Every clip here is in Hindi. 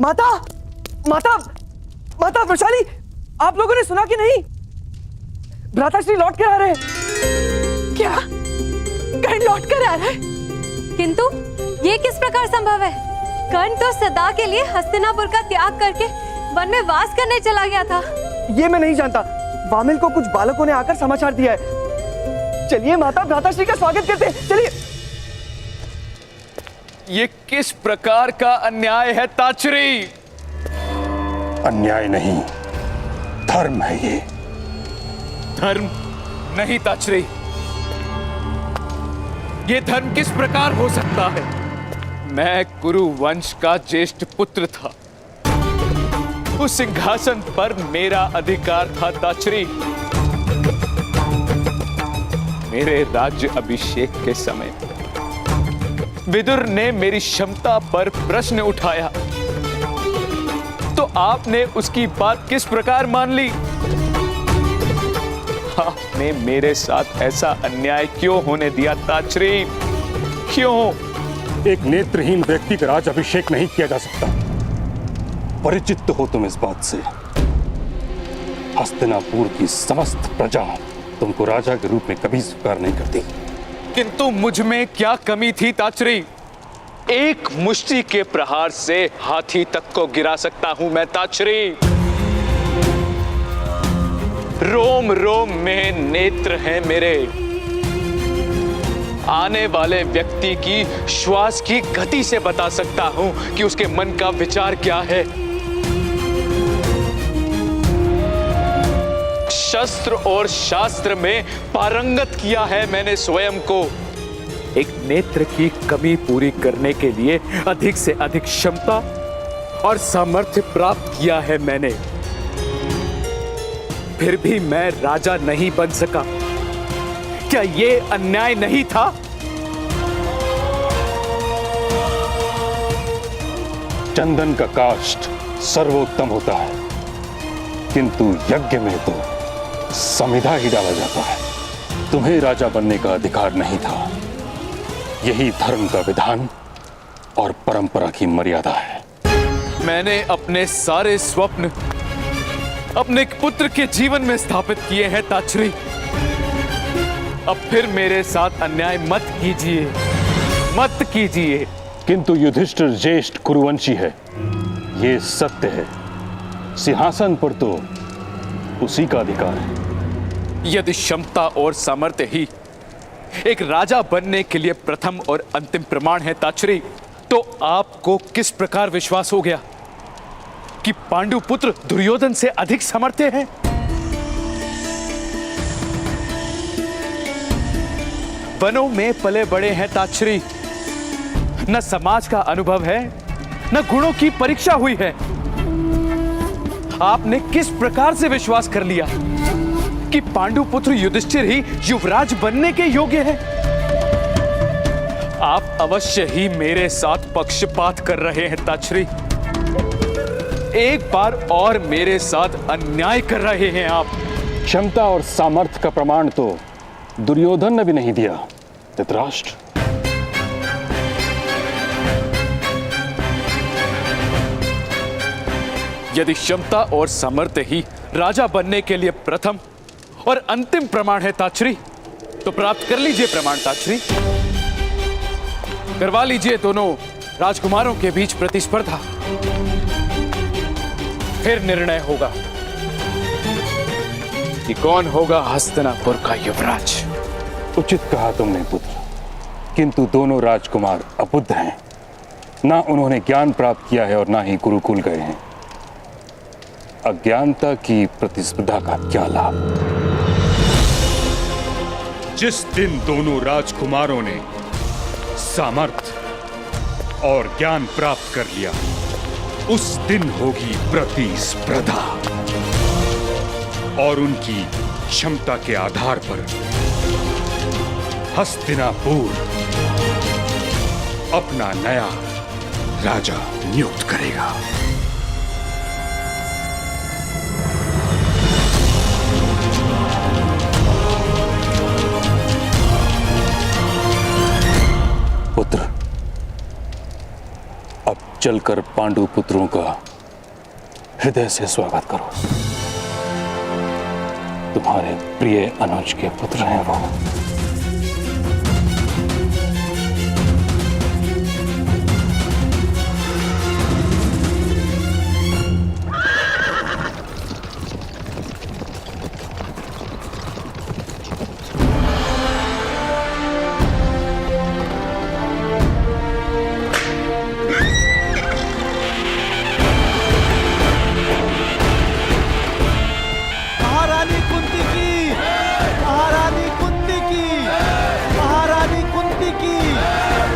माता, माता, माता वैशाली, आप लोगों ने सुना कि नहीं? भ्राताश्री लौट कर आ रहे हैं। क्या? कर्ण लौट कर आ रहा है? किंतु ये किस प्रकार संभव है? कर्ण तो सदा के लिए हस्तिनापुर का त्याग करके वन में वास करने चला गया था। ये मैं नहीं जानता। वामिल को कुछ बालकों ने आकर समाचार दिया है। चलिए माता, भ्राताश्री का स्वागत करते हैं, चलिए। ये किस प्रकार का अन्याय है ताचरी? अन्याय नहीं, धर्म है ये। धर्म नहीं ताचरी, ये धर्म किस प्रकार हो सकता है? मैं कुरु वंश का ज्येष्ठ पुत्र था, उस सिंहासन पर मेरा अधिकार था ताचरी। मेरे राज्य अभिषेक के समय विदुर ने मेरी क्षमता पर प्रश्न उठाया तो आपने उसकी बात किस प्रकार मान ली? आपने मेरे साथ ऐसा अन्याय क्यों होने दिया ताचरी? क्यों? एक नेत्रहीन व्यक्ति का राज अभिषेक नहीं किया जा सकता। परिचित तो हो तुम इस बात से। हस्तिनापुर की समस्त प्रजा तुमको राजा के रूप में कभी स्वीकार नहीं करती। किंतु मुझ में क्या कमी थी ताचरी? एक मुष्टि के प्रहार से हाथी तक को गिरा सकता हूं मैं ताचरी। रोम रोम में नेत्र हैं मेरे। आने वाले व्यक्ति की श्वास की गति से बता सकता हूं कि उसके मन का विचार क्या है। शस्त्र और शास्त्र में पारंगत किया है मैंने स्वयं को। एक नेत्र की कमी पूरी करने के लिए अधिक से अधिक क्षमता और सामर्थ्य प्राप्त किया है मैंने। फिर भी मैं राजा नहीं बन सका। क्या ये अन्याय नहीं था? चंदन का काष्ठ सर्वोत्तम होता है, किंतु यज्ञ में तो समिधा ही डाला जाता है। तुम्हें राजा बनने का अधिकार नहीं था। यही धर्म का विधान और परंपरा की मर्यादा है। मैंने अपने सारे स्वप्न अपने पुत्र के जीवन में स्थापित किए हैं ताचरी। अब फिर मेरे साथ अन्याय मत कीजिए, मत कीजिए। किंतु युधिष्ठिर ज्येष्ठ कुरुवंशी है, ये सत्य है। सिंहासन पर तो उसी का अधिकार है। यदि क्षमता और सामर्थ्य ही एक राजा बनने के लिए प्रथम और अंतिम प्रमाण है ताचरी, तो आपको किस प्रकार विश्वास हो गया कि पांडु पुत्र दुर्योधन से अधिक समर्थ हैं? वनों में पले बड़े हैं ताचरी। न समाज का अनुभव है, न गुणों की परीक्षा हुई है। आपने किस प्रकार से विश्वास कर लिया कि पांडु पुत्र युधिष्ठिर ही युवराज बनने के योग्य है? आप अवश्य ही मेरे साथ पक्षपात कर रहे हैं ताचरी। एक बार और मेरे साथ अन्याय कर रहे हैं आप। क्षमता और सामर्थ्य का प्रमाण तो दुर्योधन ने भी नहीं दिया। धृतराष्ट्र, यदि क्षमता और सामर्थ्य ही राजा बनने के लिए प्रथम और अंतिम प्रमाण है ताचरी, तो प्राप्त कर लीजिए प्रमाण ताचरी। करवा लीजिए दोनों राजकुमारों के बीच प्रतिस्पर्धा। फिर निर्णय होगा कि कौन होगा हस्तिनापुर का युवराज। उचित कहा तुमने पुत्र, किंतु दोनों राजकुमार अबुद्ध हैं। ना उन्होंने ज्ञान प्राप्त किया है और ना ही गुरुकुल गए हैं। अज्ञानता की प्रतिस्पर्धा का क्या लाभ? जिस दिन दोनों राजकुमारों ने सामर्थ्य और ज्ञान प्राप्त कर लिया, उस दिन होगी प्रतिस्पर्धा और उनकी क्षमता के आधार पर हस्तिनापुर अपना नया राजा नियुक्त करेगा। पुत्र, अब चलकर पांडु पुत्रों का हृदय से स्वागत करो। तुम्हारे प्रिय अनुज के पुत्र हैं वो। महारानी कुंती की, महारानी कुंती की, महारानी कुंती की,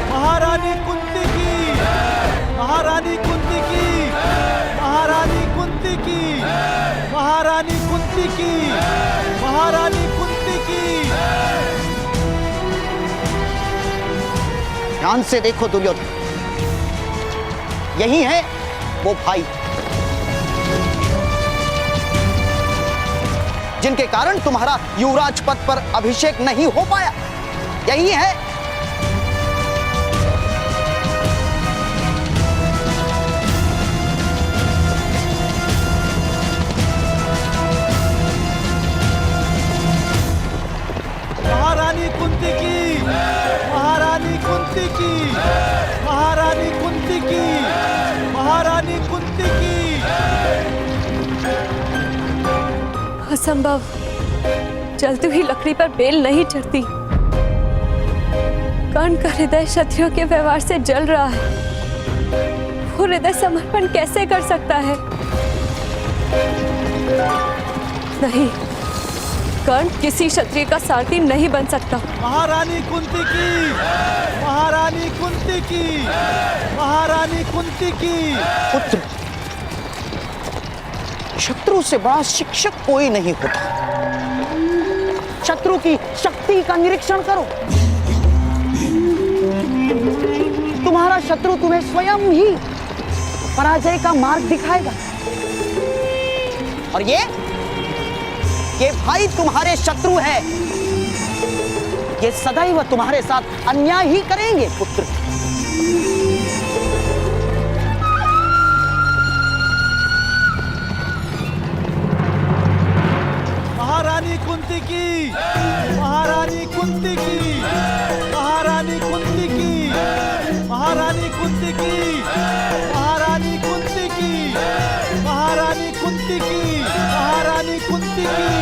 महारानी कुंती की, महारानी कुंती की, महारानी कुंती की, महारानी कुंती की, महारानी कुंती की। ध्यान से देखो दुर्योधन, यही है वो भाई जिनके कारण तुम्हारा युवराज पद पर अभिषेक नहीं हो पाया। यही है महारानी कुंती की, महारानी कुंती की, महारानी कुंती की, महारानी कुंती की। असंभव, जलती हुई लकड़ी पर बेल नहीं चढ़ती। कर्ण का हृदय क्षत्रियों के व्यवहार से जल रहा है। वो हृदय समर्पण कैसे कर सकता है? नहीं, कर्ण किसी क्षत्रिय का सारथी नहीं बन सकता। महारानी कुंती की, महारानी कुंती की, महारानी कुंती की। पुत्र, शत्रु से बड़ा शिक्षक कोई नहीं होता। शत्रु की शक्ति का निरीक्षण करो। तुम्हारा शत्रु तुम्हें स्वयं ही पराजय का मार्ग दिखाएगा। और ये भाई तुम्हारे शत्रु है। ये सदैव तुम्हारे साथ अन्याय ही करेंगे पुत्र। महारानी कुंती की, महारानी कुंती की, महारानी कुंती की, महारानी कुंती की, महारानी कुंती की, महारानी कुंती की, महारानी कुंती की।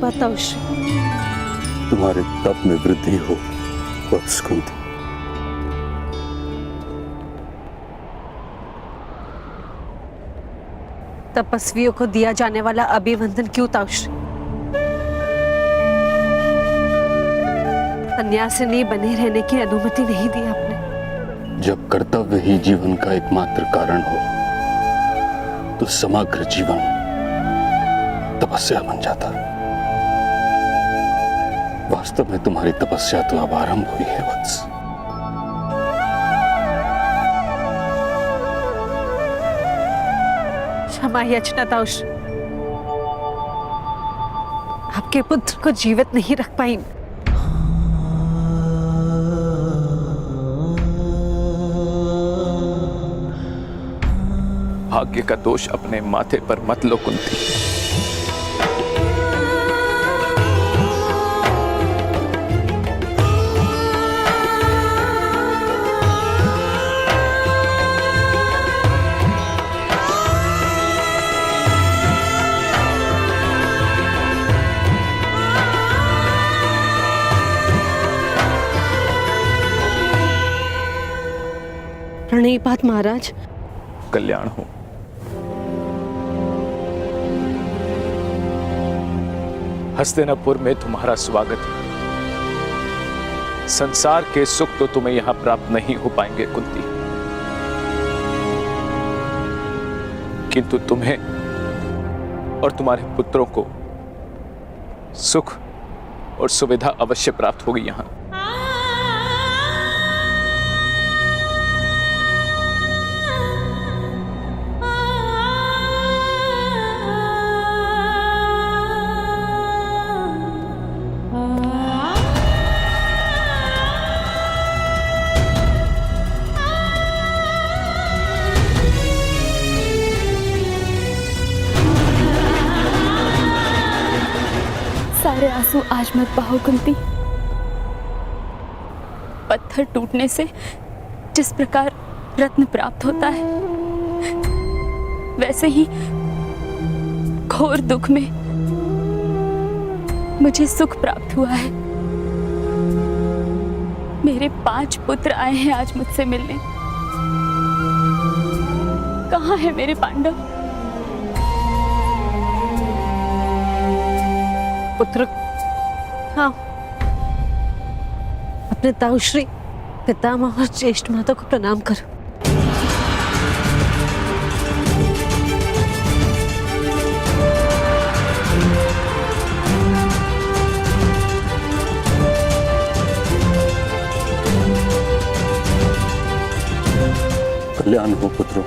बताओश, तुम्हारे तप में वृद्धि हो वत्स कुंती। तपस्वियों को दिया जाने वाला अभिवंदन क्यों ताउश? सन्यासिनी बने रहने की अनुमति नहीं दी आपने। जब कर्तव्य ही जीवन का एकमात्र कारण हो तो समग्र जीवन तपस्या बन जाता। वास्तव में तुम्हारी तपस्या तो अब आरंभ हुई है वत्स। क्षमा याचना ताउश, आपके पुत्र को जीवित नहीं रख पाई। भाग्य का दोष अपने माथे पर मत लो कुंती। प्रणयपात महाराज। कल्याण हो। हस्तिनापुर में तुम्हारा स्वागत है। संसार के सुख तो तुम्हें यहां प्राप्त नहीं हो पाएंगे कुंती, किंतु तुम्हें और तुम्हारे पुत्रों को सुख और सुविधा अवश्य प्राप्त होगी यहां। सारे आंसू आज मत बहाओ कुंती। पत्थर टूटने से जिस प्रकार रत्न प्राप्त होता है, वैसे ही घोर दुख में मुझे सुख प्राप्त हुआ है। मेरे 5 पुत्र आए हैं आज मुझसे मिलने। कहाँ है मेरे पांडव? पुत्र, हाँ, अपने ताऊश्री पितामह और ज्येष्ठ माता को प्रणाम करो। कल्याण हो पुत्रों।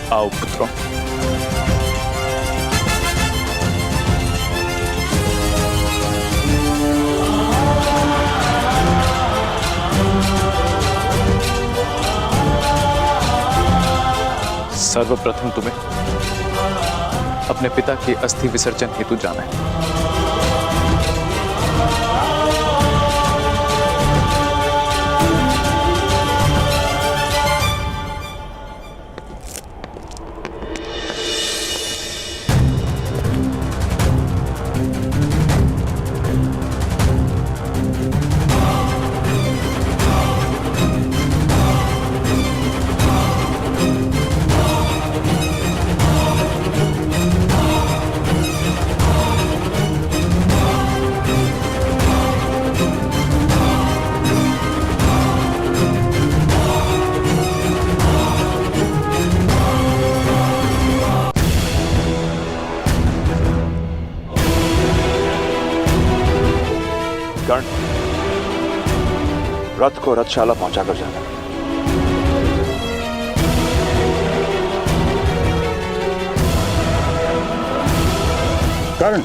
आओ पुत्रों। सर्वप्रथम तुम्हें अपने पिता के अस्थि विसर्जन हेतु जाना है। कर्ण, रथ को रथशाला पहुंचाकर जाना। कर्ण,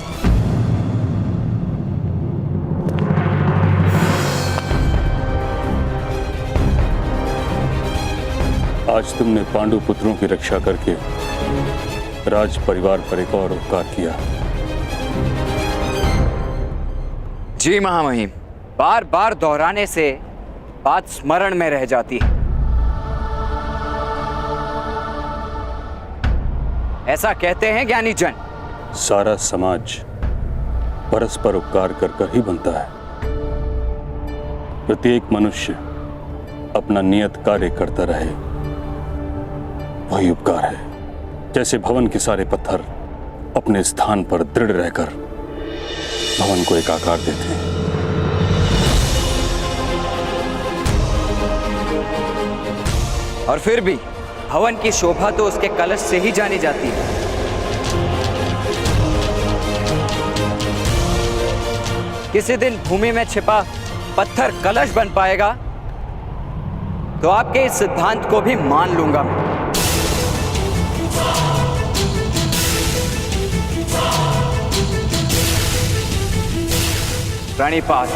आज तुमने पांडु पुत्रों की रक्षा करके राज परिवार पर एक और उपकार किया। जी महामहिम, बार बार दोहराने से बात स्मरण में रह जाती है। ऐसा कहते हैं ज्ञानी जन। सारा समाज परस्पर उपकार कर कर ही बनता है। प्रत्येक मनुष्य अपना नियत कार्य करता रहे, वही उपकार है। जैसे भवन के सारे पत्थर अपने स्थान पर दृढ़ रहकर भवन को एक आकार देते हैं। और फिर भी भवन की शोभा तो उसके कलश से ही जानी जाती है। किसी दिन भूमि में छिपा पत्थर कलश बन पाएगा तो आपके इस सिद्धांत को भी मान लूंगा मैं। प्रणिपात।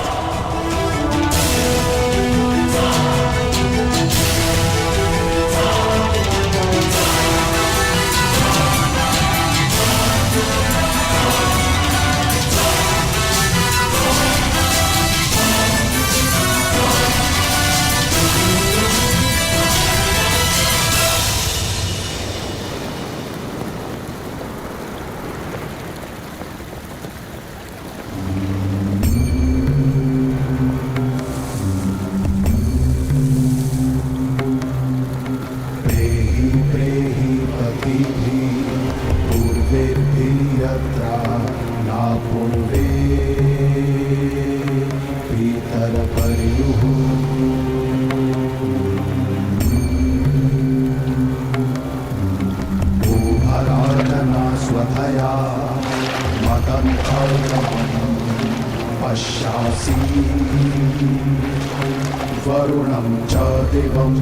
वरुणं च दिवम्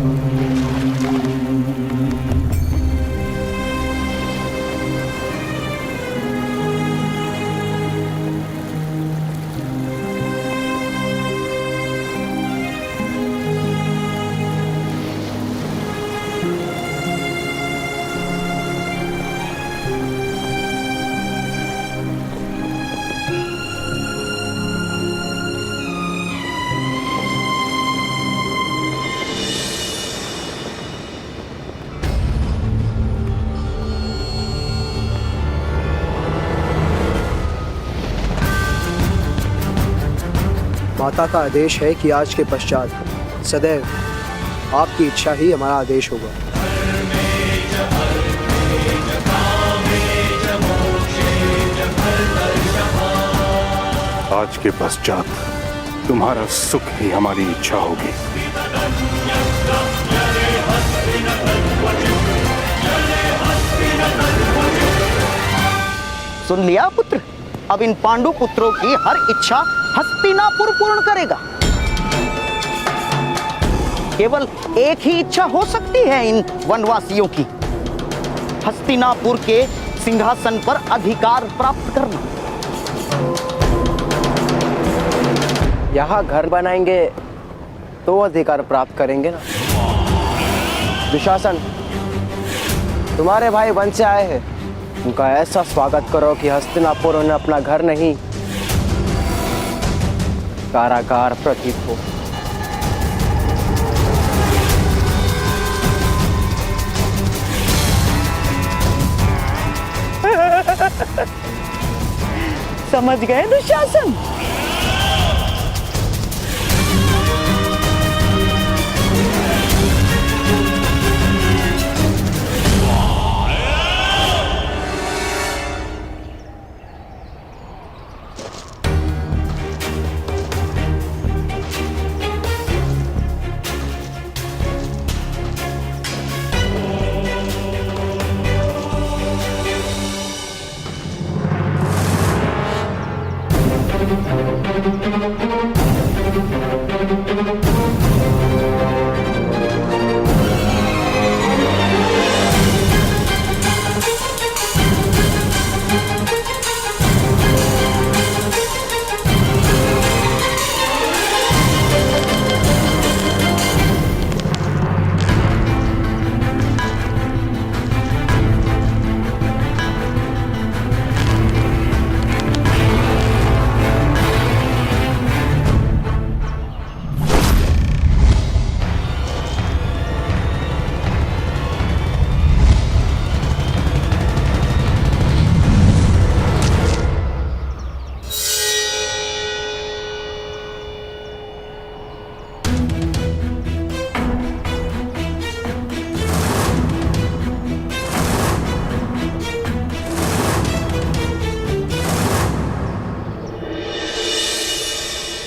माता का आदेश है कि आज के पश्चात सदैव आपकी इच्छा ही हमारा आदेश होगा। आज के पश्चात तुम्हारा सुख ही हमारी इच्छा होगी। सुन लिया पुत्र, अब इन पांडु पुत्रों की हर इच्छा हस्तिनापुर पूर्ण करेगा। केवल एक ही इच्छा हो सकती है इन वनवासियों की, हस्तिनापुर के सिंहासन पर अधिकार प्राप्त करना। यहाँ घर बनाएंगे तो अधिकार प्राप्त करेंगे ना। दुशासन, तुम्हारे भाई वन से आए हैं, उनका ऐसा स्वागत करो कि हस्तिनापुर उन्हें अपना घर नहीं कारागार प्रतीत हो। समझ गए दुशासन?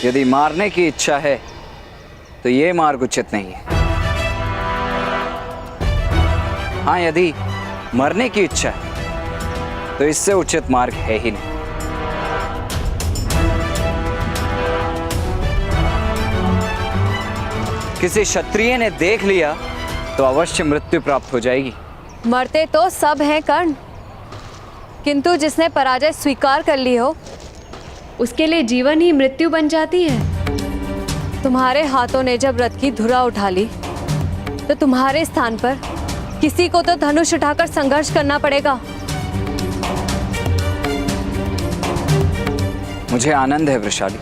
यदि मारने की इच्छा है तो ये मार्ग उचित नहीं है। हाँ, यदि मरने की इच्छा है तो इससे उचित मार्ग है ही नहीं। किसी क्षत्रिय ने देख लिया तो अवश्य मृत्यु प्राप्त हो जाएगी। मरते तो सब हैं कर्ण, किंतु जिसने पराजय स्वीकार कर ली हो उसके लिए जीवन ही मृत्यु बन जाती है। तुम्हारे हाथों ने जब रथ की धुरा उठा ली तो तुम्हारे स्थान पर किसी को तो धनुष उठाकर संघर्ष करना पड़ेगा। मुझे आनंद है वृषाली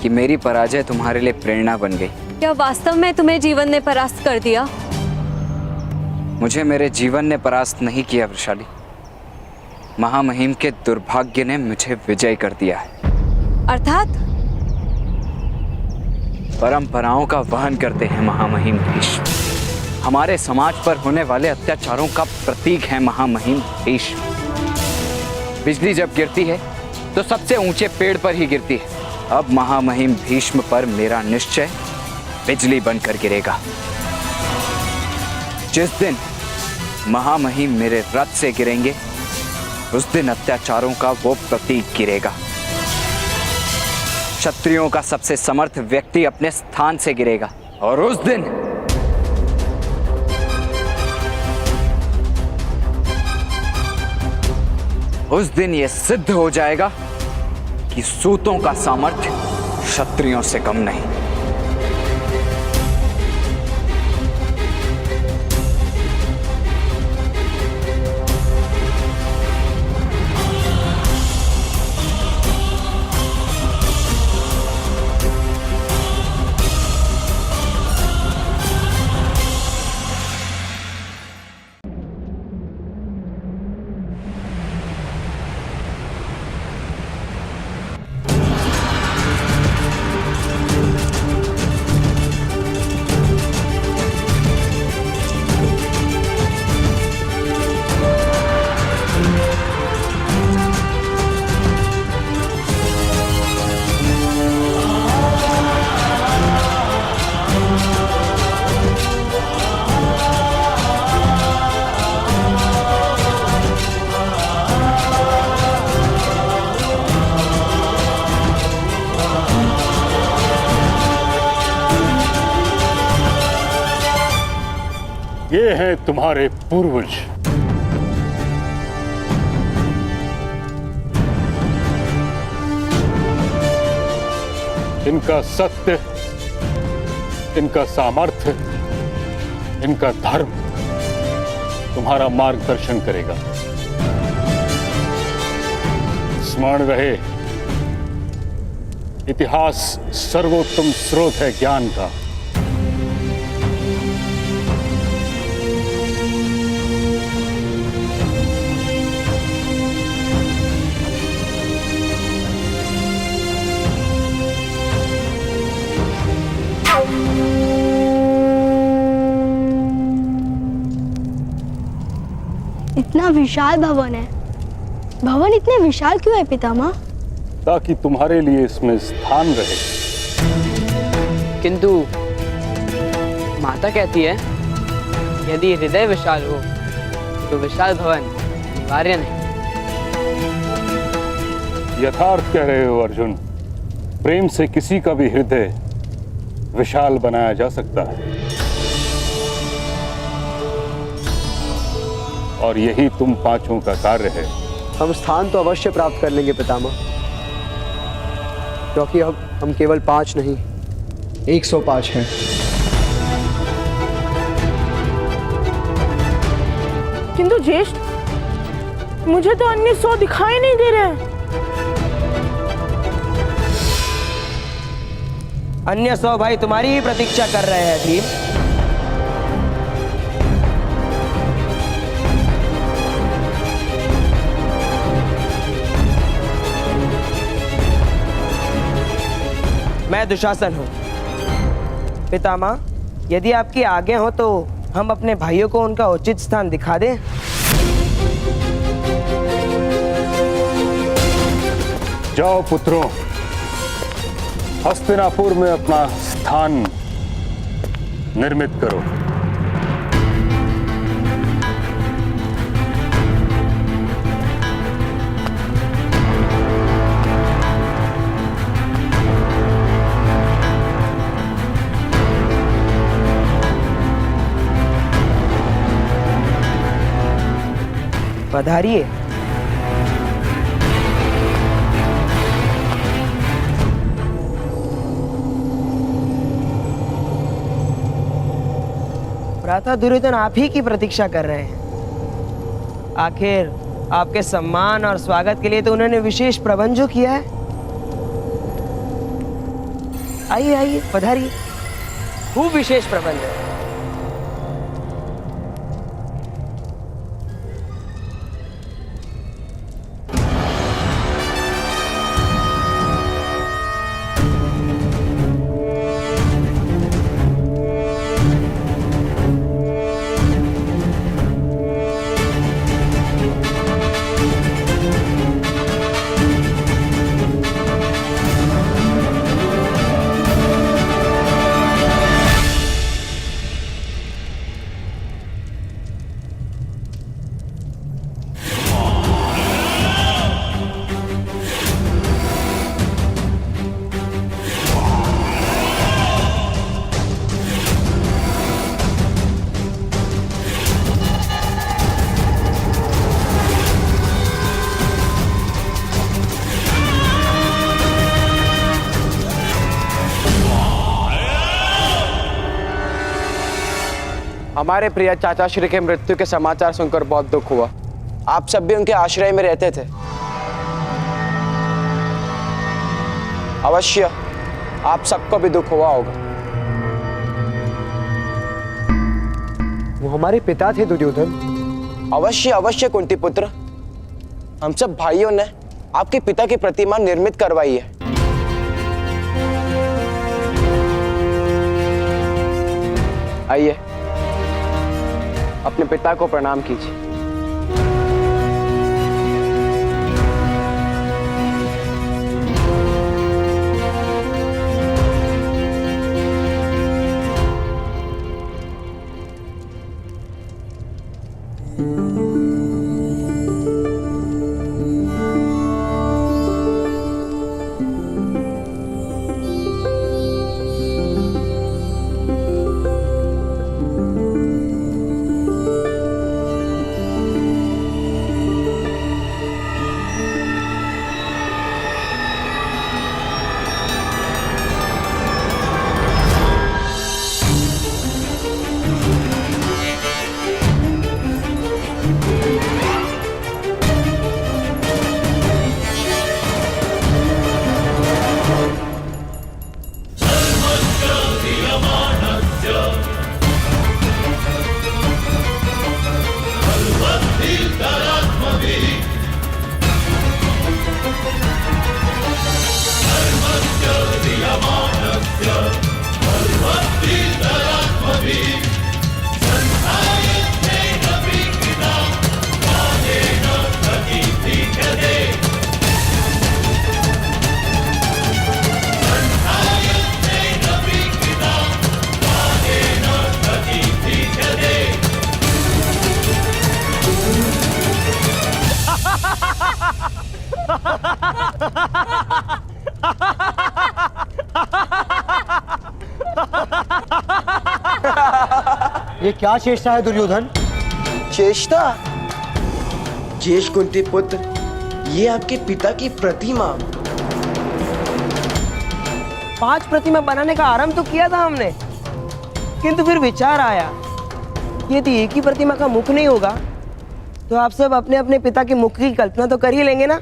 कि मेरी पराजय तुम्हारे लिए प्रेरणा बन गई। क्या वास्तव में तुम्हें जीवन ने परास्त कर दिया? मुझे मेरे जीवन ने परास्त नहीं किया वृषाली, महामहिम के दुर्भाग्य ने मुझे विजय कर दिया है। अर्थात परंपराओं का वहन करते हैं महामहिम भीष्म। हमारे समाज पर होने वाले अत्याचारों का प्रतीक है महामहिम भीष्म। बिजली जब गिरती है तो सबसे ऊंचे पेड़ पर ही गिरती है। अब महामहिम भीष्म पर मेरा निश्चय बिजली बनकर गिरेगा। जिस दिन महामहिम मेरे रथ से गिरेंगे उस दिन अत्याचारों का वो प्रतीक गिरेगा। क्षत्रियों का सबसे समर्थ व्यक्ति अपने स्थान से गिरेगा और उस दिन ये सिद्ध हो जाएगा कि सूतों का सामर्थ्य क्षत्रियों से कम नहीं। ये हैं तुम्हारे पूर्वज। इनका सत्य, इनका सामर्थ्य, इनका धर्म तुम्हारा मार्गदर्शन करेगा। स्मरण रहे, इतिहास सर्वोत्तम स्रोत है ज्ञान का। इतना विशाल भवन है। भवन इतने विशाल क्यों है पितामह? ताकि तुम्हारे लिए इसमें स्थान रहे। किंतु माता कहती है यदि हृदय विशाल हो तो विशाल भवन अनिवार्य नहीं। यथार्थ कह रहे हो अर्जुन। प्रेम से किसी का भी हृदय विशाल बनाया जा सकता है और यही तुम पांचों का कार्य है। हम स्थान तो अवश्य प्राप्त कर लेंगे पितामह, क्योंकि हम केवल 5 नहीं 105 हैं। किंतु ज्येष्ठ, मुझे तो अन्य 100 दिखाई नहीं दे रहे हैं। अन्य 100 भाई तुम्हारी ही प्रतीक्षा कर रहे हैं भीम। मैं दुशासन हूँ। पितामह, यदि आपकी आज्ञा हो तो हम अपने भाइयों को उनका उचित स्थान दिखा दें। जाओ पुत्रों, हस्तिनापुर में अपना स्थान निर्मित करो। पधारिए। भ्राता दुर्योधन आप ही की प्रतीक्षा कर रहे हैं। आखिर आपके सम्मान और स्वागत के लिए तो उन्होंने विशेष प्रबंध जो किया है। आइए आइए, पधारिए। खूब विशेष प्रबंध है। हमारे प्रिय चाचा श्री के मृत्यु के समाचार सुनकर बहुत दुख हुआ। आप सब भी उनके आश्रय में रहते थे। अवश्य आप सबको भी दुख हुआ होगा। वो हमारे पिता थे दुर्योधन। अवश्य अवश्य कुंती पुत्र, हम सब भाइयों ने आपके पिता की प्रतिमा निर्मित करवाई है। आइए अपने पिता को प्रणाम कीजिए। ये क्या चेष्टा है दुर्योधन? चेष्टा? जेश कुंती पुत्र, ये आपके पिता की प्रतिमा। 5 प्रतिमा बनाने का आरंभ तो किया था हमने, किंतु फिर विचार आया कि यदि एक ही प्रतिमा का मुख नहीं होगा तो आप सब अपने अपने पिता के मुख की कल्पना तो कर ही लेंगे ना।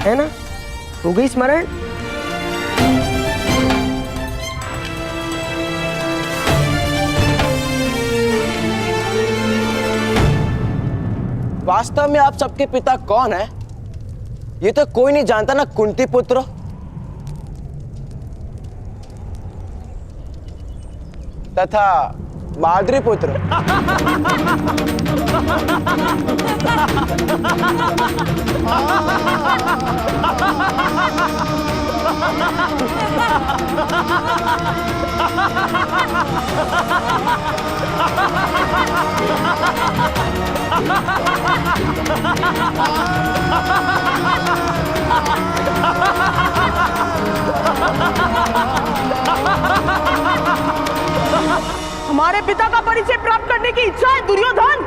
है ना? हो गई स्मरण? वास्तव में आप सबके पिता कौन है? ये तो कोई नहीं जानता ना कुंती पुत्र। तथा माद्री पुत्र। पिता का परिचय प्राप्त करने की इच्छा है दुर्योधन?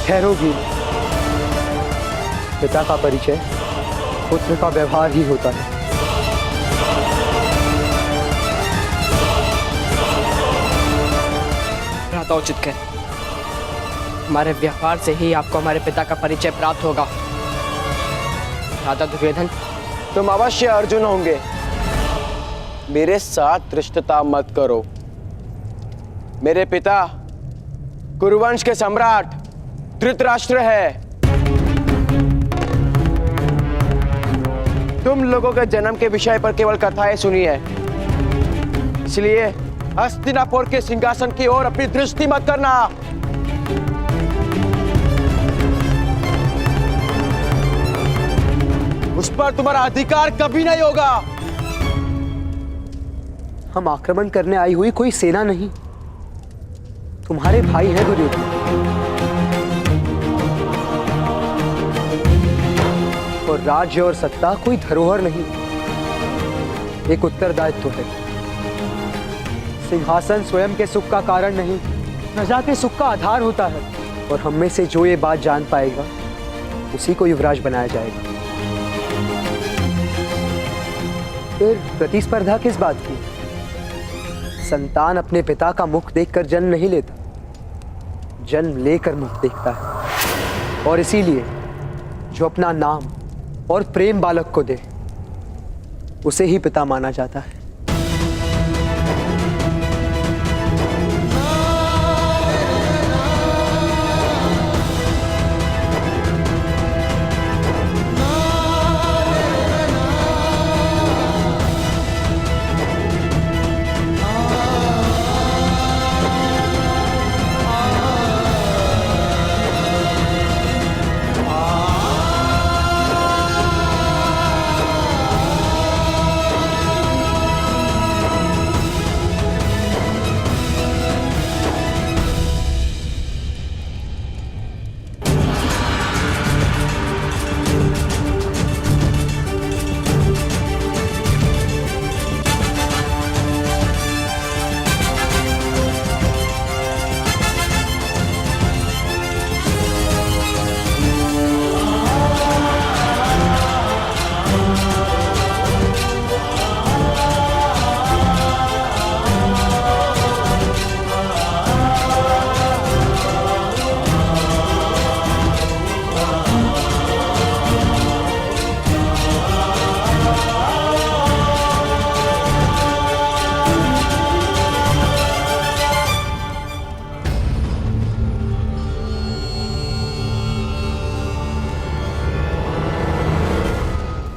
ठहरोगी। पिता का परिचय पुत्र का व्यवहार ही होता है। भ्राता उचित कह, हमारे व्यवहार से ही आपको हमारे पिता का परिचय प्राप्त होगा। भ्राता दुर्योधन, तुम अवश्य अर्जुन होंगे। मेरे साथ धृष्टता मत करो। मेरे पिता कुरुवंश के सम्राट धृतराष्ट्र है। तुम लोगों के जन्म के विषय पर केवल कथाएं सुनी है, इसलिए हस्तिनापुर के सिंहासन की ओर अपनी दृष्टि मत करना। उस पर तुम्हारा अधिकार कभी नहीं होगा। हम आक्रमण करने आई हुई कोई सेना नहीं, तुम्हारे भाई हैं दुर्योधन। और राज्य और सत्ता कोई धरोहर नहीं, एक उत्तरदायित्व है। सिंहासन स्वयं के सुख का कारण नहीं, प्रजा के सुख का आधार होता है। और हम में से जो ये बात जान पाएगा उसी को युवराज बनाया जाएगा। फिर प्रतिस्पर्धा किस बात की? संतान अपने पिता का मुख देखकर जन्म नहीं लेता, जन्म लेकर मुख देखता है। और इसीलिए जो अपना नाम और प्रेम बालक को दे उसे ही पिता माना जाता है।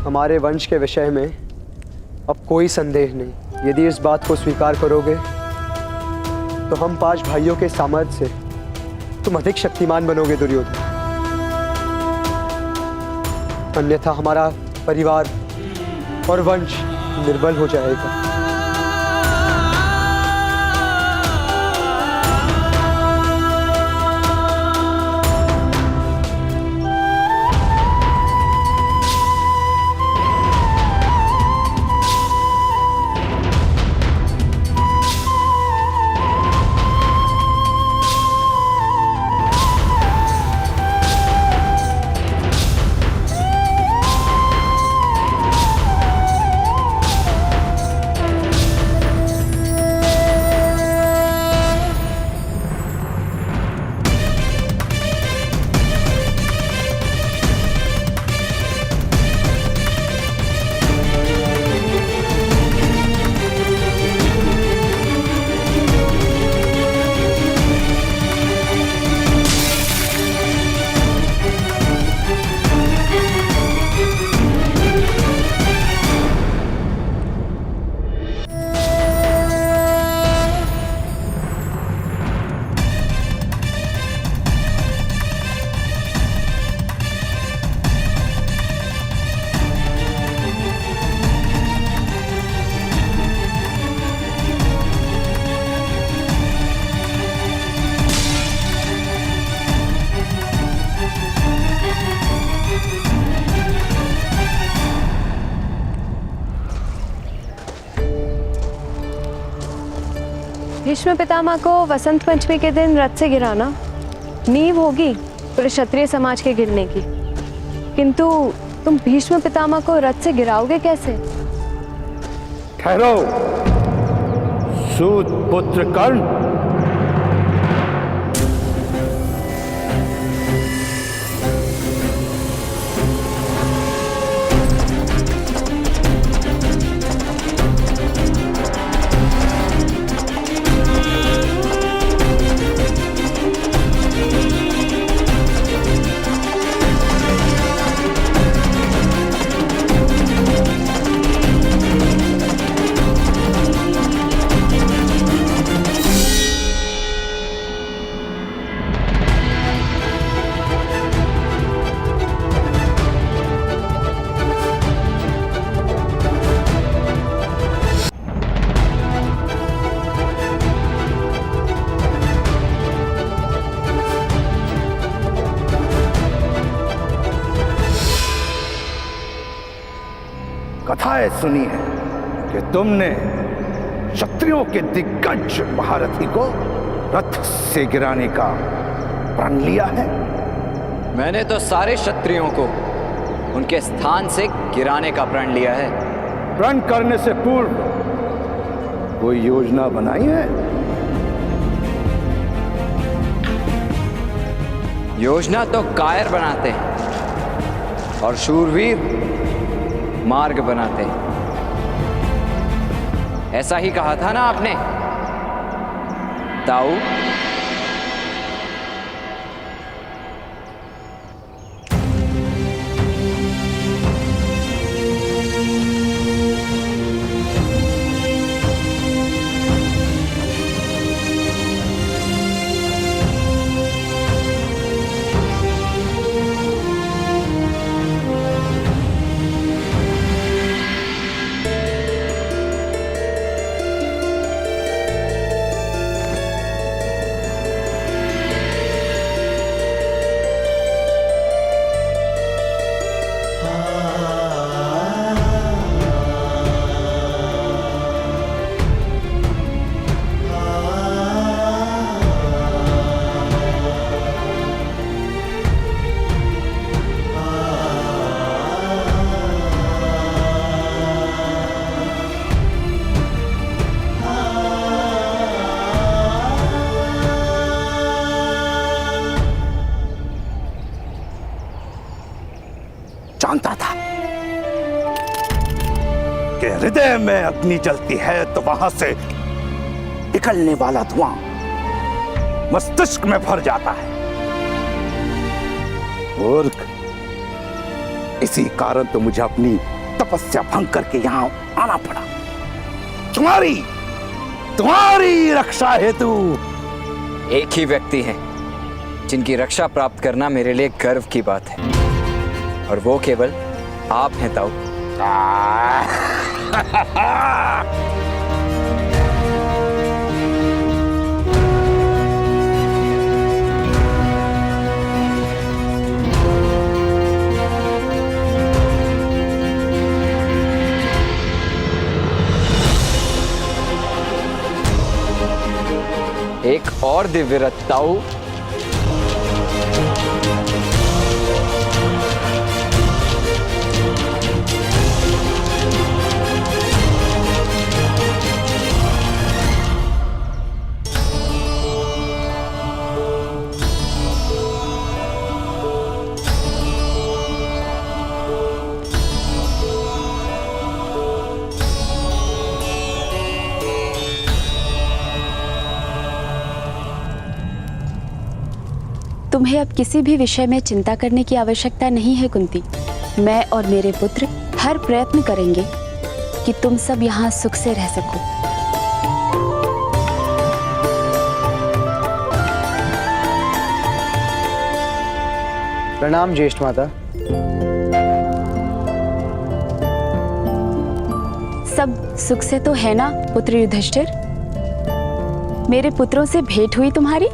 हमारे वंश के विषय में अब कोई संदेह नहीं। यदि इस बात को स्वीकार करोगे तो हम 5 भाइयों के सामर्थ्य से तुम अधिक शक्तिमान बनोगे दुर्योधन। अन्यथा हमारा परिवार और वंश निर्बल हो जाएगा। भीष्म पितामह को वसंत पंचमी के दिन रथ से गिराना नींव होगी पूरे क्षत्रिय समाज के गिरने की, किंतु तुम भीष्म पितामह को रथ से गिराओगे कैसे? ठहरो सूत पुत्र कर्ण। कथाएं सुनी है कि तुमने क्षत्रियों के दिग्गज महारथी को रथ से गिराने का प्रण लिया है। मैंने तो सारे क्षत्रियों को उनके स्थान से गिराने का प्रण लिया है। प्रण करने से पूर्व कोई योजना बनाई है? योजना तो कायर बनाते हैं और शूरवीर मार्ग बनाते हैं। ऐसा ही कहा था ना आपने ताऊ? जानता था कि हृदय में अग्नि जलती है तो वहां से निकलने वाला धुआं मस्तिष्क में भर जाता है। मूर्ख, इसी कारण तो मुझे अपनी तपस्या भंग करके यहां आना पड़ा। तुम्हारी रक्षा हेतु। एक ही व्यक्ति है जिनकी रक्षा प्राप्त करना मेरे लिए गर्व की बात है, और वो केवल आप हैं ताऊ। एक और दिव्य रथ ताऊ। तुम्हें अब किसी भी विषय में चिंता करने की आवश्यकता नहीं है कुंती। मैं और मेरे पुत्र हर प्रयत्न करेंगे कि तुम सब यहाँ सुख से रह सको। प्रणाम ज्येष्ठ माता। सब सुख से तो है ना पुत्र युधिष्ठिर? मेरे पुत्रों से भेंट हुई तुम्हारी?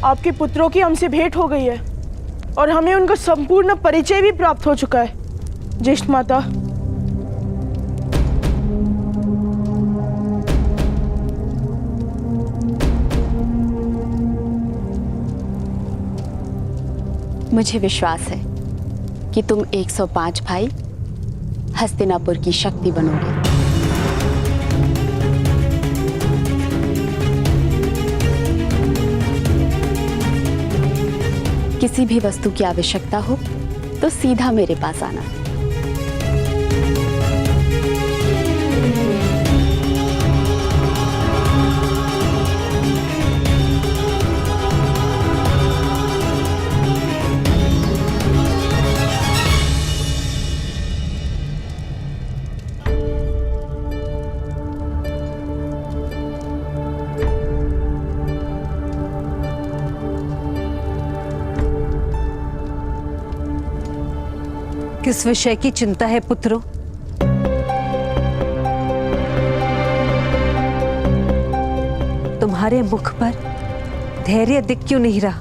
आपके पुत्रों की हमसे भेंट हो गई है और हमें उनका संपूर्ण परिचय भी प्राप्त हो चुका है। ज्येष्ठ माता, मुझे विश्वास है कि तुम 105 भाई हस्तिनापुर की शक्ति बनोगे। किसी भी वस्तु की आवश्यकता हो तो सीधा मेरे पास आना। किस विषय की चिंता है पुत्रों? तुम्हारे मुख पर धैर्य दिख क्यों नहीं रहा?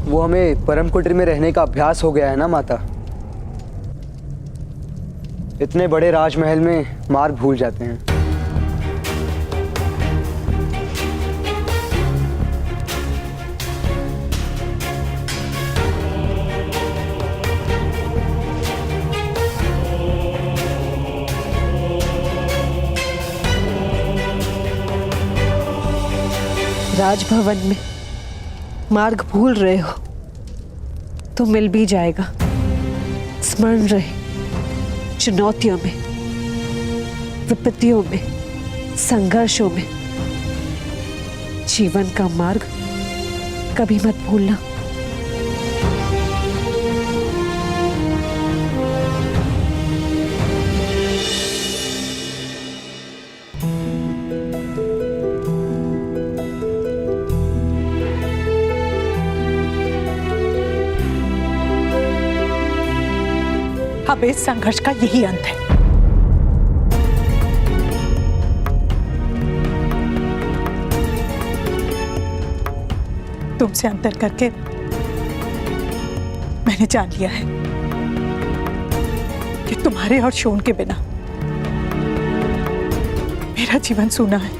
वो हमें परम कुटीर में रहने का अभ्यास हो गया है ना माता। इतने बड़े राजमहल में मार्ग भूल जाते हैं। राजभवन में मार्ग भूल रहे हो तो मिल भी जाएगा। स्मरण रहे, चुनौतियों में, विपत्तियों में, संघर्षों में जीवन का मार्ग कभी मत भूलना। अब इस संघर्ष का यही अंत है। तुमसे अंतर करके मैंने जान लिया है कि तुम्हारे और शोन के बिना मेरा जीवन सूना है।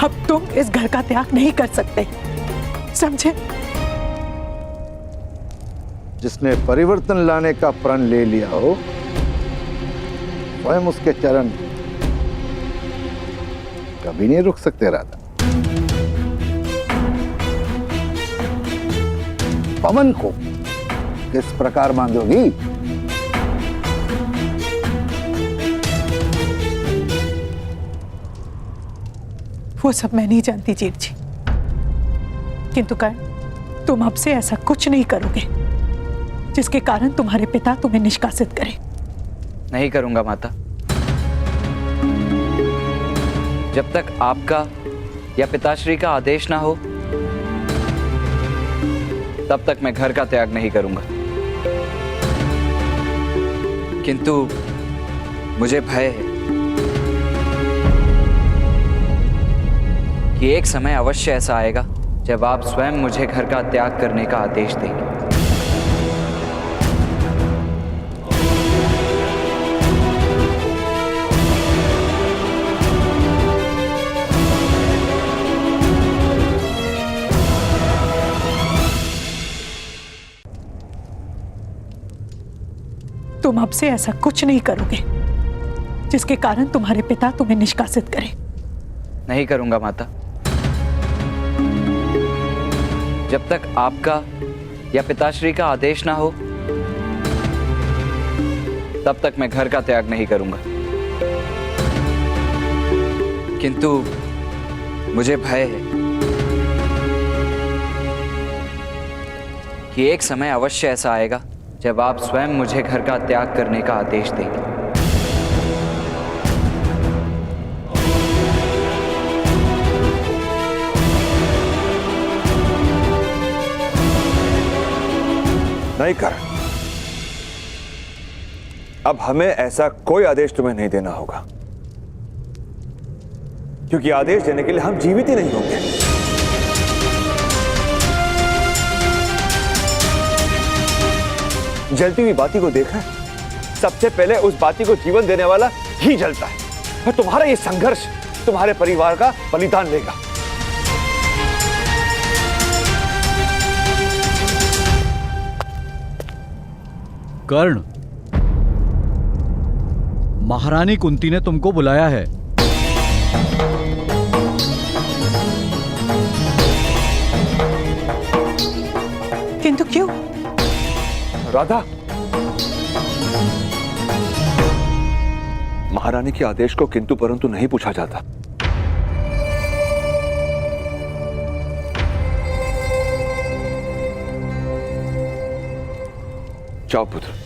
अब तुम इस घर का त्याग नहीं कर सकते, समझे? जिसने परिवर्तन लाने का प्रण ले लिया हो, स्वयं उसके चरण कभी नहीं रुक सकते। राधा, पवन को किस प्रकार बांधोगी? वो सब मैं नहीं जानती जीत जी, किंतु कर्ण, तुम अब से ऐसा कुछ नहीं करोगे जिसके कारण तुम्हारे पिता तुम्हें निष्कासित करें। नहीं करूंगा माता। जब तक आपका या पिताश्री का आदेश ना हो तब तक मैं घर का त्याग नहीं करूंगा। किंतु मुझे भय है कि एक समय अवश्य ऐसा आएगा जब आप स्वयं मुझे घर का त्याग करने का आदेश देंगे। तुम अब से ऐसा कुछ नहीं करोगे जिसके कारण तुम्हारे पिता तुम्हें निष्कासित करें। नहीं करूंगा माता। जब तक आपका या पिताश्री का आदेश ना हो तब तक मैं घर का त्याग नहीं करूंगा। किंतु मुझे भय है कि एक समय अवश्य ऐसा आएगा जब आप स्वयं मुझे घर का त्याग करने का आदेश देंगे। नहीं कर, अब हमें ऐसा कोई आदेश तुम्हें नहीं देना होगा। क्योंकि आदेश देने के लिए हम जीवित ही नहीं होंगे। जलती हुई बाती को देखा, सबसे पहले उस बाती को जीवन देने वाला ही जलता है, और तुम्हारा ये संघर्ष तुम्हारे परिवार का बलिदान लेगा। कर्ण, महारानी कुंती ने तुमको बुलाया है। किंतु क्यों? राधा, महारानी के आदेश को किंतु परंतु नहीं पूछा जाता। जाओ पुत्र।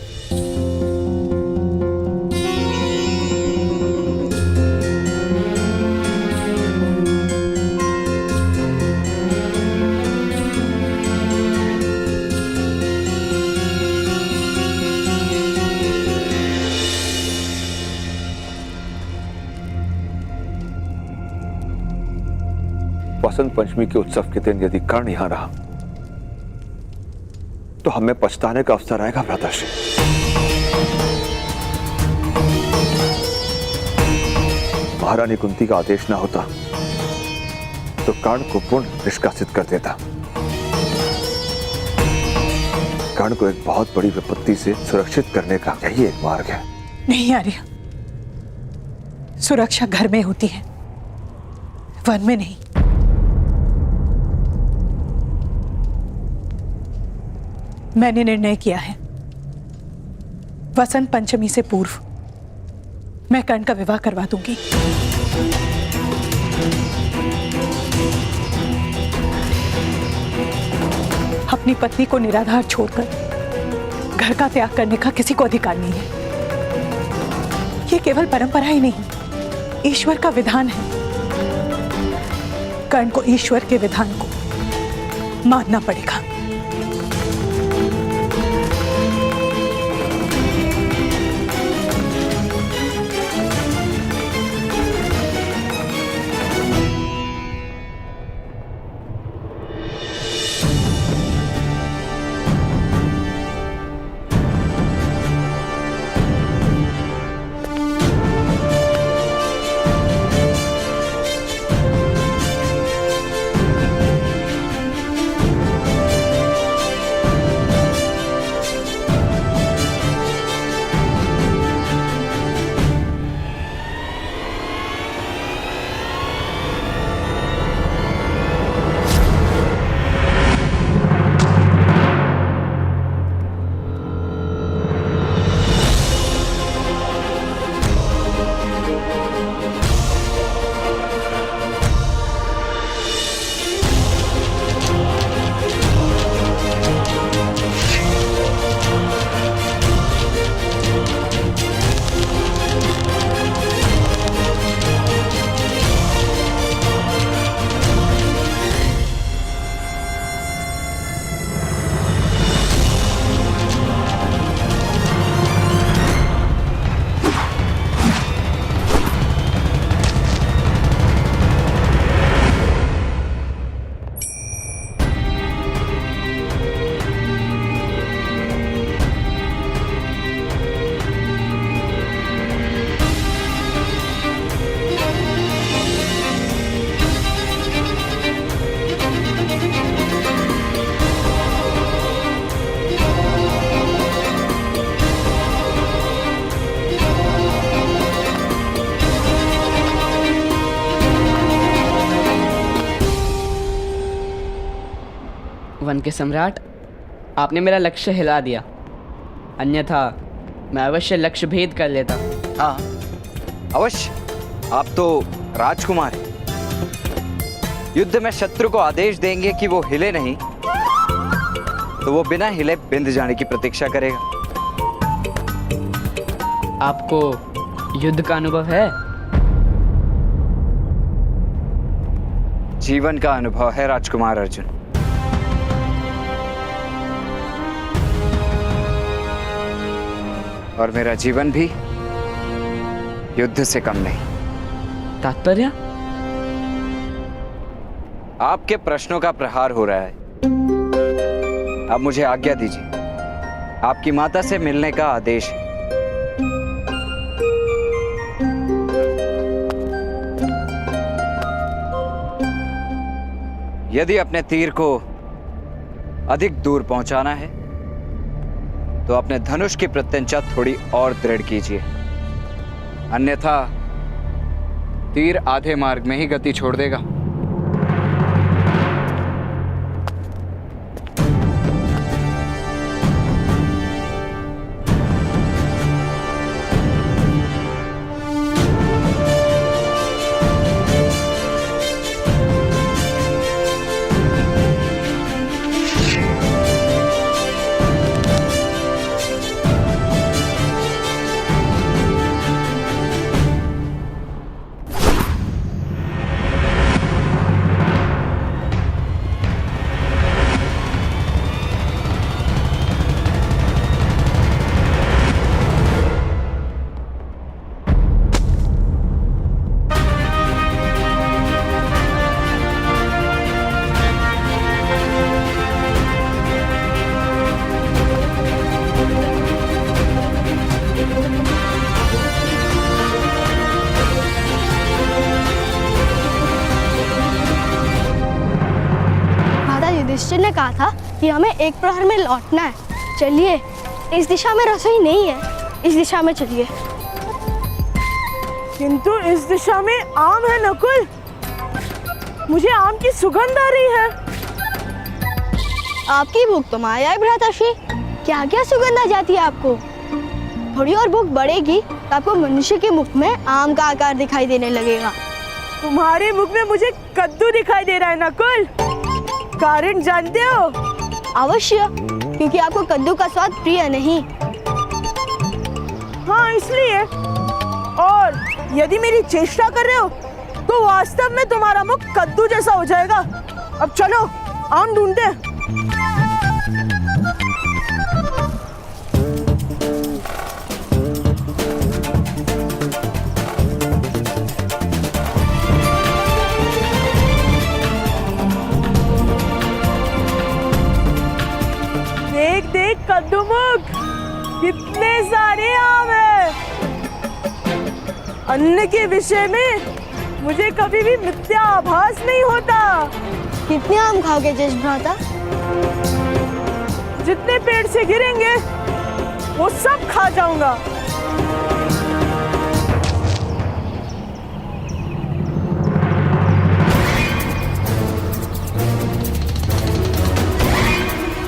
वसंत पंचमी के उत्सव के दिन यदि कर्ण यहां रहा तो हमें पछताने का अवसर आएगा भ्राताश्री। महारानी कुंती का आदेश ना होता तो कर्ण को पूर्ण निष्कासित कर देता। कर्ण को एक बहुत बड़ी विपत्ति से सुरक्षित करने का यही एक मार्ग है। नहीं आर्य, सुरक्षा घर में होती है, वन में नहीं। मैंने निर्णय किया है, वसंत पंचमी से पूर्व मैं कर्ण का विवाह करवा दूंगी। अपनी पत्नी को निराधार छोड़कर घर का त्याग करने का किसी को अधिकार नहीं है। ये केवल परंपरा ही नहीं, ईश्वर का विधान है। कर्ण को ईश्वर के विधान को मानना पड़ेगा। वन के सम्राट, आपने मेरा लक्ष्य हिला दिया, अन्यथा मैं अवश्य लक्ष्य भेद कर लेता। हाँ अवश्य, आप तो राजकुमार हैं। युद्ध में शत्रु को आदेश देंगे कि वो हिले नहीं तो वो बिना हिले बिंद जाने की प्रतीक्षा करेगा। आपको युद्ध का अनुभव है? जीवन का अनुभव है राजकुमार अर्जुन। और मेरा जीवन भी युद्ध से कम नहीं। तात्पर्य? आपके प्रश्नों का प्रहार हो रहा है। अब मुझे आज्ञा दीजिए, आपकी माता से मिलने का आदेश है। यदि अपने तीर को अधिक दूर पहुंचाना है तो अपने धनुष की प्रत्यंचा थोड़ी और दृढ़ कीजिए, अन्यथा तीर आधे मार्ग में ही गति छोड़ देगा। युधिष्ठिर ने कहा था कि हमें एक प्रहर में लौटना है। चलिए, इस दिशा में रसोई नहीं है, इस दिशा में चलिए। किंतु इस दिशा में आम है नकुल, मुझे आम की सुगंध आ रही है। आपकी भूख तो माया है भ्राताश्री, क्या क्या सुगंध आ जाती है आपको। थोड़ी और भूख बढ़ेगी तो आपको मनुष्य के मुख में आम का आकार दिखाई देने लगेगा। तुम्हारे मुख में मुझे कद्दू दिखाई दे रहा है नकुल, कारण जानते हो? अवश्य, क्योंकि आपको कद्दू का स्वाद प्रिय नहीं। हाँ, इसलिए। और यदि मेरी चेष्टा कर रहे हो तो वास्तव में तुम्हारा मुख कद्दू जैसा हो जाएगा। अब चलो आम ढूंढते हैं। देख देख कद्दू मुख, कितने सारे आम हैं। अन्न के विषय में मुझे कभी भी मिथ्या आभास नहीं होता। कितने आम खाओगे जज भ्राता? जितने पेड़ से गिरेंगे वो सब खा जाऊंगा।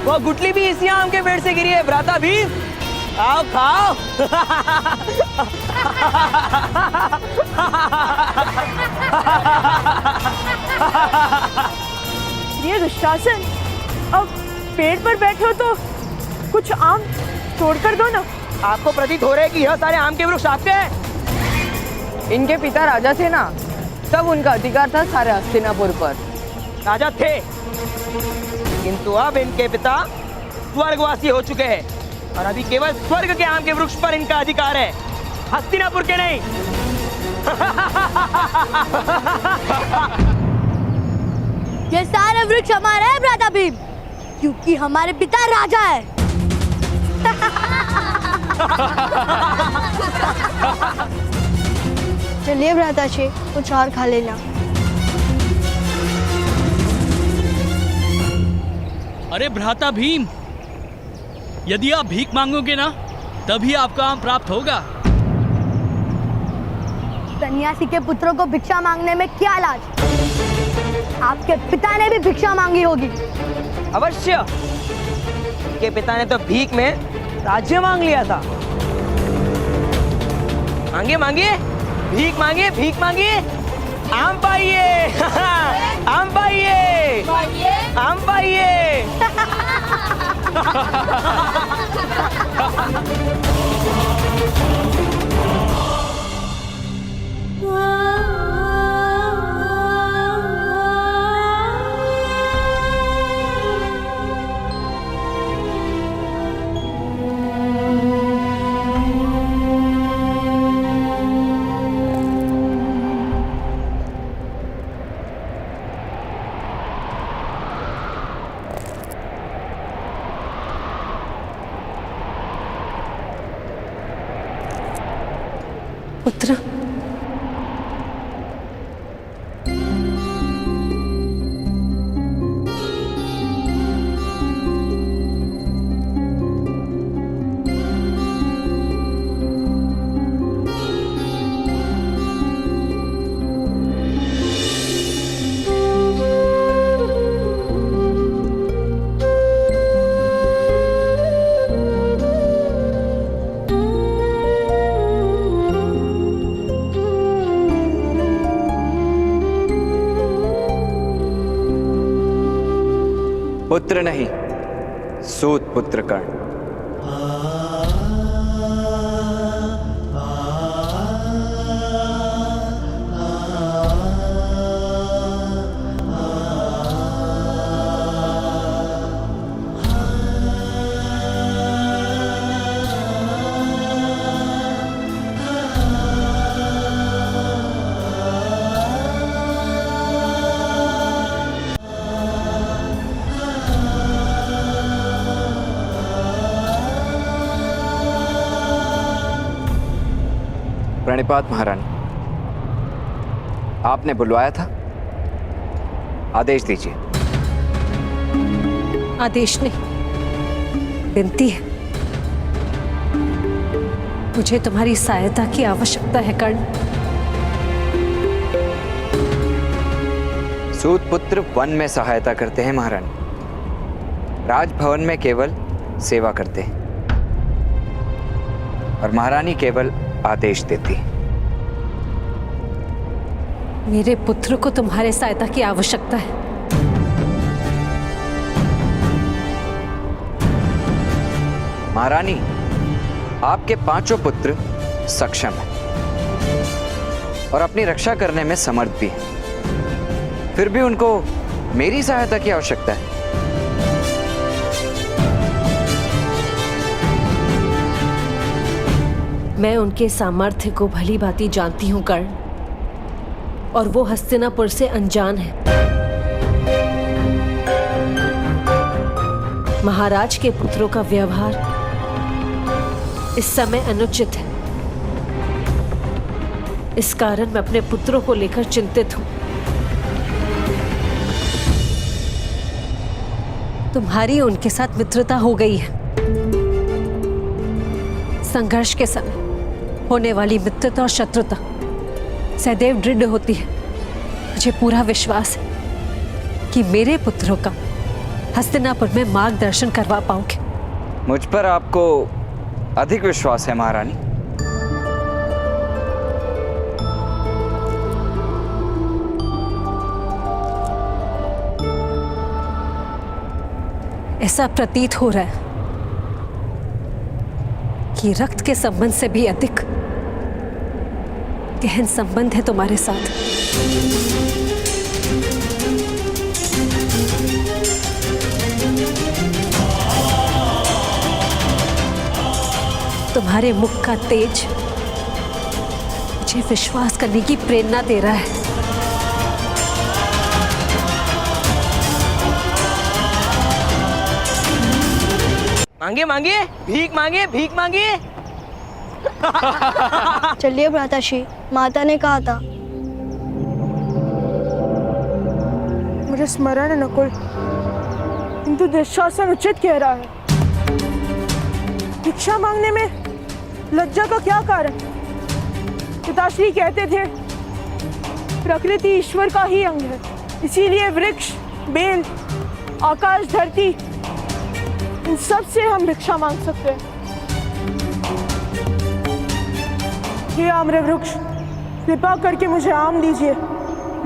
वो गुटली भी इसी आम के पेड़ से गिरी है भ्राता भीम, आओ खाओ। ये दुशासन, अब पेड़ पर बैठे हो तो कुछ आम तोड़ कर दो ना। आपको प्रतीत हो रहा है कि यह सारे आम के वृक्ष आपके हैं? इनके पिता राजा थे ना, तब उनका अधिकार था सारे हस्तिनापुर पर। राजा थे, किंतु अब इनके पिता स्वर्गवासी हो चुके हैं और अभी केवल स्वर्ग के आम के वृक्ष पर इनका अधिकार है, हस्तिनापुर के नहीं। ये सारे वृक्ष हमारे हैं भ्राता भीम, क्योंकि हमारे पिता राजा है। चलिए भ्राताश्री, कुछ और खा लेना। अरे भ्राता भीम, यदि आप भीख मांगोगे ना तभी आपका आम प्राप्त होगा। सन्यासी के पुत्रों को भिक्षा मांगने में क्या लाज? आपके पिता ने भी भिक्षा मांगी होगी। अवश्य, के पिता ने तो भीख में राज्य मांग लिया था। मांगिए मांगिए, भीख मांगिए, भीख मांगिए, आम पाइए। आम पाइए, आम पाइए। पुत्र, पुत्र नहीं, सूत पुत्र कर्ण। प्रणिपात महारानी, आपने बुलवाया था, आदेश दीजिए। आदेश नहीं, विनती है। मुझे तुम्हारी सहायता की आवश्यकता है कर्ण। सूत पुत्र वन में सहायता करते हैं महारानी, राजभवन में केवल सेवा करते हैं और महारानी केवल आदेश देती है। मेरे पुत्र को तुम्हारे सहायता की आवश्यकता है। महारानी, आपके पांचों पुत्र सक्षम हैं और अपनी रक्षा करने में समर्थ भी हैं। फिर भी उनको मेरी सहायता की आवश्यकता है। मैं उनके सामर्थ्य को भली भांति जानती हूं कर्ण, और वो हस्तिनापुर से अनजान है। महाराज के पुत्रों का व्यवहार इस समय अनुचित है। इस कारण मैं अपने पुत्रों को लेकर चिंतित हूं। तुम्हारी उनके साथ मित्रता हो गई है। संघर्ष के समय होने वाली मित्रता और शत्रुता सदैव दृढ़ होती है। मुझे पूरा विश्वास है कि मेरे पुत्रों का हस्तिनापुर में मार्गदर्शन करवा पाओगे। मुझ पर आपको अधिक विश्वास है महारानी। ऐसा प्रतीत हो रहा है कि रक्त के संबंध से भी अधिक गहन संबंध है तुम्हारे साथ। तुम्हारे मुख का तेज मुझे विश्वास करने की प्रेरणा दे रहा है। मांगे मांगे, भीख मांगे, भीख मांगे। चलिए भ्राताश्री, माता ने कहा था। मुझे स्मरण है नकुल, किंतु दुशासन उचित कह रहा है। भिक्षा मांगने में लज्जा का क्या कारण? पिताश्री कहते थे प्रकृति ईश्वर का ही अंग है, इसीलिए वृक्ष, बेल, आकाश, धरती, इन सब से हम भिक्षा मांग सकते हैं। हे आम्र वृक्ष, कृपा करके मुझे आम दीजिए।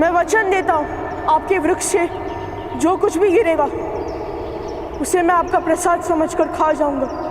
मैं वचन देता हूँ, आपके वृक्ष से जो कुछ भी गिरेगा उसे मैं आपका प्रसाद समझकर खा जाऊंगा।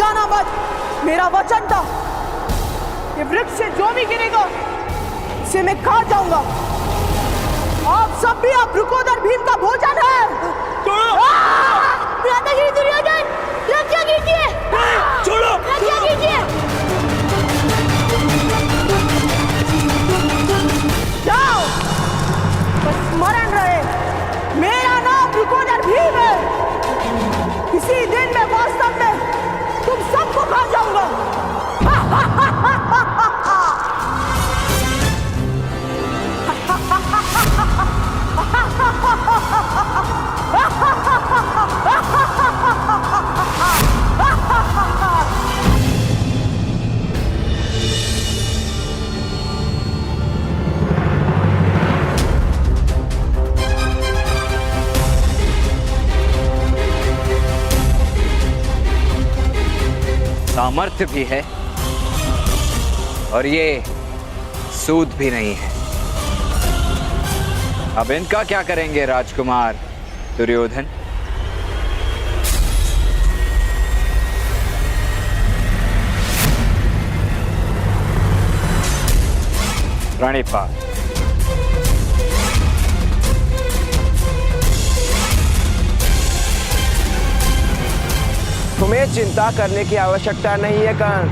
घबराना मत, मेरा वचन था कि वृक्ष से जो भी गिरेगा उसे मैं खा जाऊंगा। आप सब भी अब वृकोदर भीम का भोजन है। भ्राताश्री दुर्योधन, रक्षा कीजिए, छोड़ो, रक्षा कीजिए। जाओ, बस स्मरण रहे, मेरा नाम वृकोदर भीम है। किसी दिन मैं वास्तव में तुम सबको खा जाऊंगा। सामर्थ्य भी है और ये सूद भी नहीं है। अब इनका क्या करेंगे राजकुमार दुर्योधन? प्रणिपात। तुम्हें चिंता करने की आवश्यकता नहीं है कर्ण।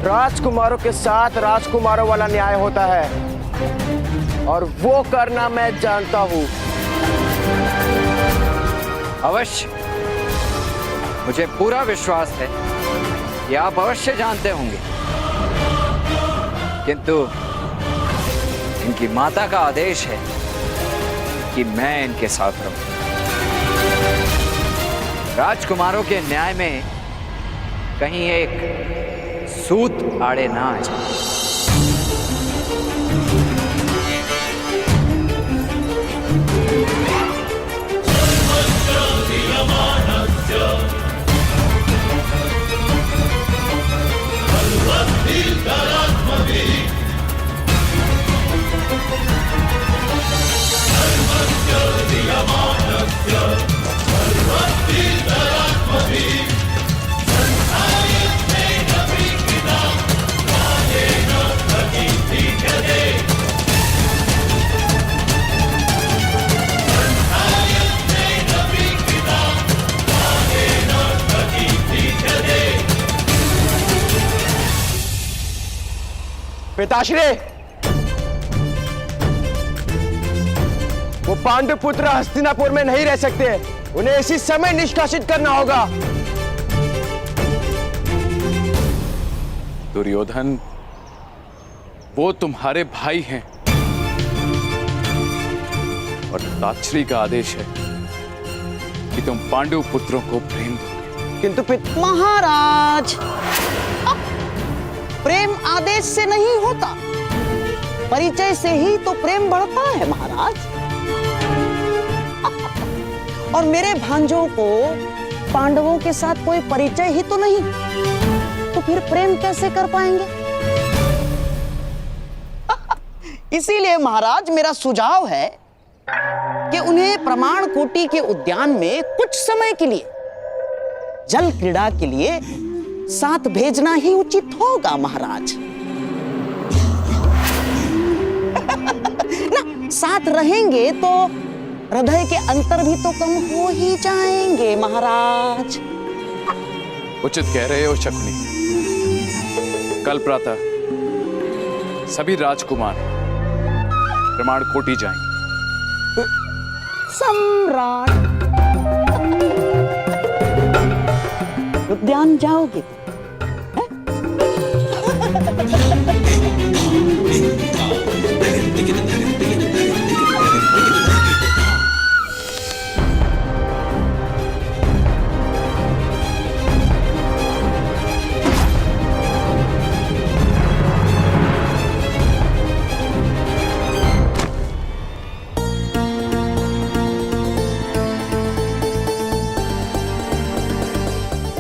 राजकुमारों के साथ राजकुमारों वाला न्याय होता है और वो करना मैं जानता हूं। अवश्य, मुझे पूरा विश्वास है कि आप अवश्य जानते होंगे, किंतु इनकी माता का आदेश है कि मैं इनके साथ रहूं। राजकुमारों के न्याय में कहीं एक सूत आड़े ना आ जाए। पिताश्री, वो पांडु पुत्र हस्तिनापुर में नहीं रह सकते, उन्हें इसी समय निष्कासित करना होगा। दुर्योधन, वो तुम्हारे भाई हैं और ताच्छ्री का आदेश है कि तुम पांडु पुत्रों को प्रेम दो। किंतु महाराज, प्रेम आदेश से नहीं होता, परिचय से ही तो प्रेम बढ़ता है महाराज। और मेरे भांजों को पांडवों के साथ कोई परिचय ही तो नहीं, तो फिर प्रेम कैसे कर पाएंगे? इसीलिए महाराज, मेरा सुझाव है कि उन्हें प्रमाण कोटि के उद्यान में कुछ समय के लिए जल क्रीड़ा के लिए साथ भेजना ही उचित होगा महाराज। ना, साथ रहेंगे तो हृदय के अंतर भी तो कम हो ही जाएंगे महाराज। उचित कह रहे हो शकुनी। कल प्रातः सभी राजकुमार प्रमाण कोटि जाएंगे। सम्राट, उद्यान जाओगे?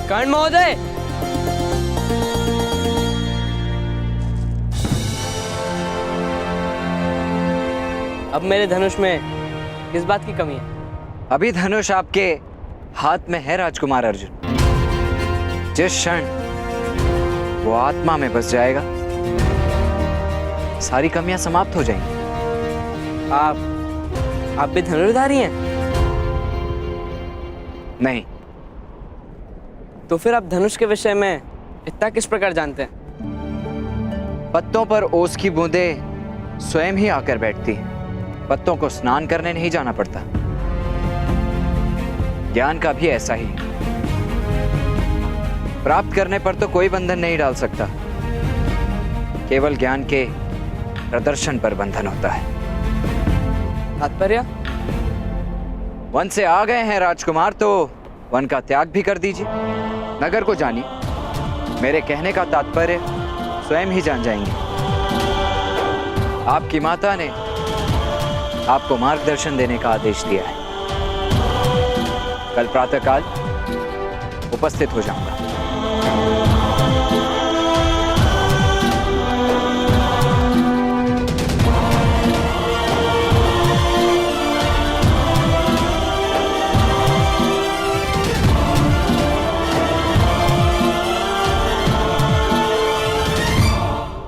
कर्ण महोदय, अब मेरे धनुष में किस बात की कमी है? अभी धनुष आपके हाथ में है राजकुमार अर्जुन। जिस क्षण वो आत्मा में बस जाएगा, सारी कमियां समाप्त हो जाएंगी। आप भी धनुर्धारी हैं? नहीं। तो फिर आप धनुष के विषय में इतना किस प्रकार जानते हैं? पत्तों पर ओस की बूंदें स्वयं ही आकर बैठती हैं। पत्तों को स्नान करने नहीं जाना पड़ता। ज्ञान का भी ऐसा ही। प्राप्त करने पर तो कोई बंधन नहीं डाल सकता, केवल ज्ञान के प्रदर्शन पर बंधन होता है। तात्पर्य? वन से आ गए हैं राजकुमार, तो वन का त्याग भी कर दीजिए। नगर को जानिए। मेरे कहने का तात्पर्य स्वयं ही जान जाएंगे। आपकी माता ने आपको मार्गदर्शन देने का आदेश दिया है। कल प्रातःकाल उपस्थित हो जाऊंगा।